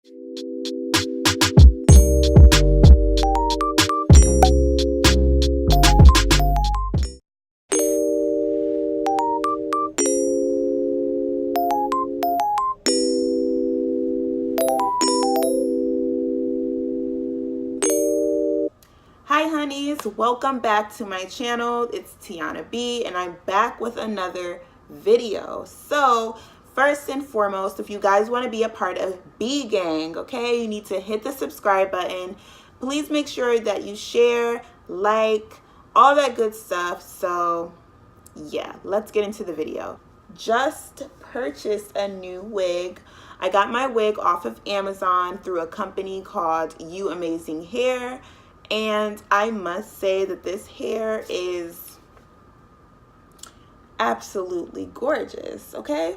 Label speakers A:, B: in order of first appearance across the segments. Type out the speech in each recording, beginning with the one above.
A: Hi honeys, welcome back to my channel. It's Tiana B and I'm back with another video. So first and foremost, if you guys want to be a part of B Gang, okay, you need to hit the subscribe button. Please make sure that you share, like, all that good stuff. So yeah, let's get into the video. Just purchased a new wig. I got my wig off of Amazon through a company called Uamazinghair. And I must say that this hair is absolutely gorgeous, okay?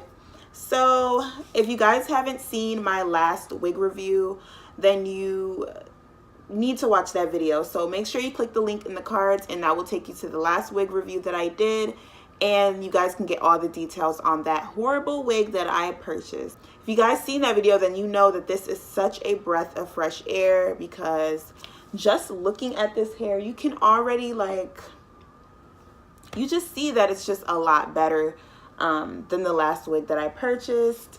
A: So if you guys haven't seen my last wig review, then you need to watch that video. So make sure you click the link in the cards and that will take you to the last wig review that I did. And you guys can get all the details on that horrible wig that I purchased. If you guys seen that video, then you know that this is such a breath of fresh air, because just looking at this hair, you can already you just see that it's just a lot better than the last wig that I purchased.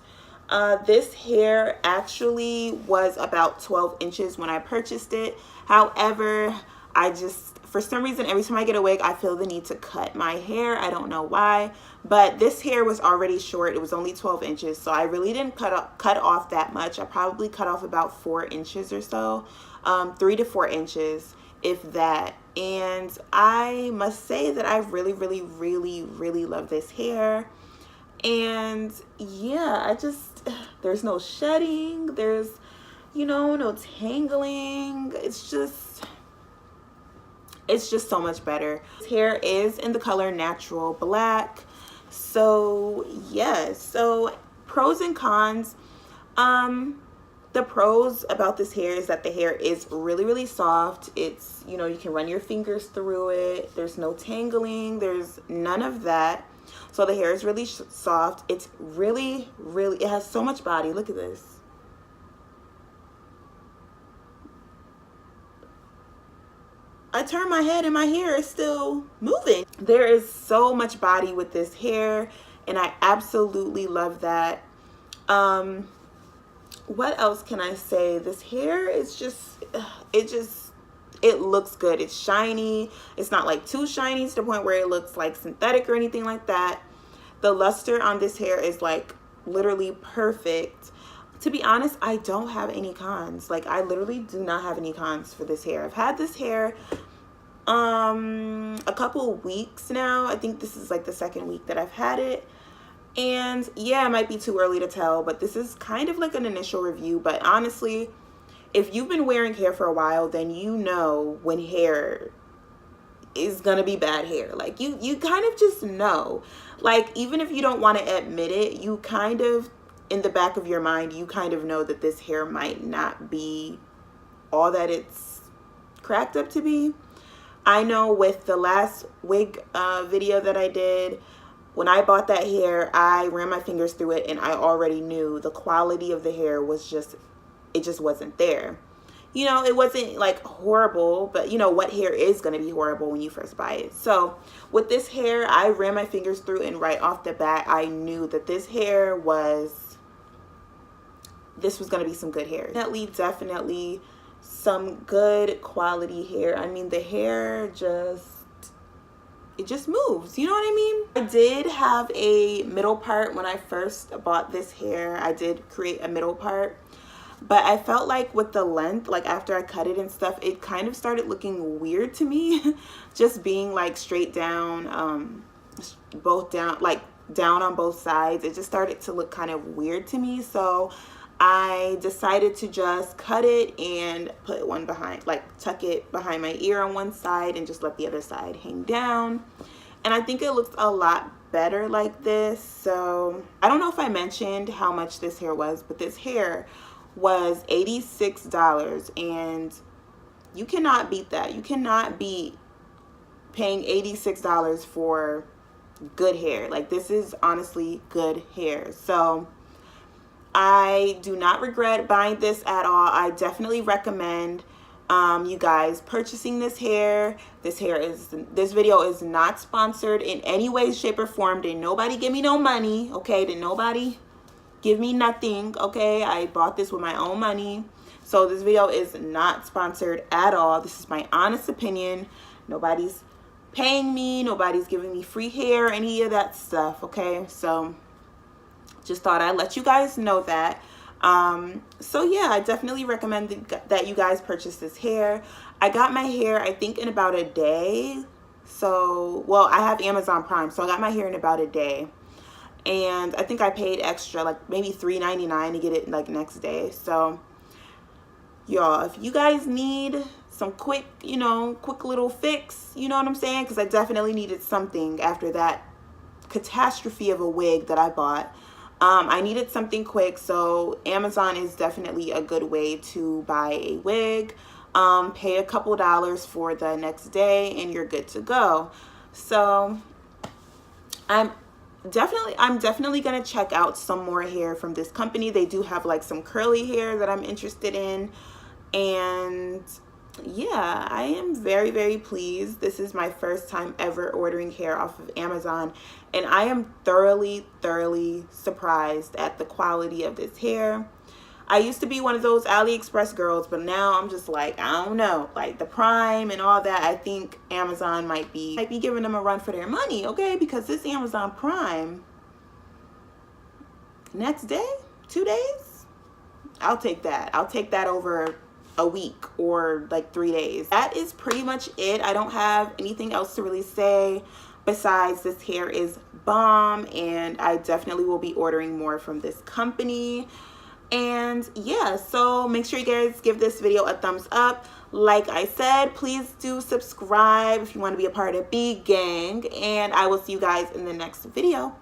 A: This hair actually was about 12 inches when I purchased it. However, for some reason, every time I get a wig, I feel the need to cut my hair. I don't know why, but this hair was already short. It was only 12 inches, so I really didn't cut off that much. I probably cut off about 4 inches or so, 3 to 4 inches, if that. And I must say that I really, really, really, really love this hair. And yeah, there's no shedding, there's, no tangling. It's just so much better. This hair is in the color natural black. So yeah, so pros and cons. The pros about this hair is that the hair is really, really soft. It's, you can run your fingers through it. There's no tangling. There's none of that. So the hair is really soft. It's really, really, it has so much body. Look at this. I turn my head and my hair is still moving. There is so much body with this hair, and I absolutely love that. What else can I say? This hair is it looks good. It's shiny. It's not like too shiny to the point where it looks like synthetic or anything like that. The luster on this hair is like literally perfect. To be honest, I don't have any cons. Like, I literally do not have any cons for this hair. I've had this hair a couple weeks now. I think this is like the second week that I've had it. And yeah, it might be too early to tell, but this is kind of like an initial review. But honestly, if you've been wearing hair for a while, then you know when hair is gonna be bad hair. Like, you kind of just know. Like, even if you don't want to admit it, you kind of, in the back of your mind, you kind of know that this hair might not be all that it's cracked up to be. I know with the last wig video that I did, when I bought that hair, I ran my fingers through it and I already knew the quality of the hair was it just wasn't there. It wasn't like horrible, but what hair is going to be horrible when you first buy it. So with this hair, I ran my fingers through and right off the bat, I knew that this was going to be some good hair. Definitely some good quality hair. I mean, the hair it just moves, you know what I mean? I did have a middle part when I first bought this hair. I did create a middle part, but I felt like with the length, like after I cut it and stuff, it kind of started looking weird to me. Just being like straight down, down on both sides. It just started to look kind of weird to me. So I decided to just cut it and put one behind, tuck it behind my ear on one side and just let the other side hang down. And I think it looks a lot better like this. So I don't know if I mentioned how much this hair was, but this hair was $86, and you cannot beat that. You cannot beat paying $86 for good hair. Like, this is honestly good hair. So I do not regret buying this at all. I definitely recommend you guys purchasing this hair. This video is not sponsored in any way, shape, or form. Did nobody give me no money, okay? Did nobody give me nothing, okay? I bought this with my own money. So this video is not sponsored at all. This is my honest opinion. Nobody's paying me, nobody's giving me free hair, any of that stuff, okay? So just thought I'd let you guys know that. So yeah, I definitely recommend that you guys purchase this hair. I got my hair, I think, in about a day. So, well, I have Amazon Prime, so I got my hair in about a day. And I think I paid extra, like maybe $3.99 to get it like next day. So y'all, if you guys need some quick, you know, quick little fix, you know what I'm saying? Because I definitely needed something after that catastrophe of a wig that I bought. I needed something quick, so Amazon is definitely a good way to buy a wig. Pay a couple dollars for the next day and you're good to go. So I'm definitely gonna check out some more hair from this company. They do have like some curly hair that I'm interested in. And yeah, I am very, very pleased. This is my first time ever ordering hair off of Amazon, and I am thoroughly surprised at the quality of this hair. I used to be one of those AliExpress girls, but now I'm just like, I don't know, like the Prime and all that. I think Amazon might be giving them a run for their money, okay? Because this Amazon Prime, next day, 2 days, I'll take that. I'll take that over a week or like 3 days. That is pretty much it. I don't have anything else to really say besides this hair is bomb, and I definitely will be ordering more from this company. And yeah, so make sure you guys give this video a thumbs up. Like I said, please do subscribe if you want to be a part of B Gang, and I will see you guys in the next video.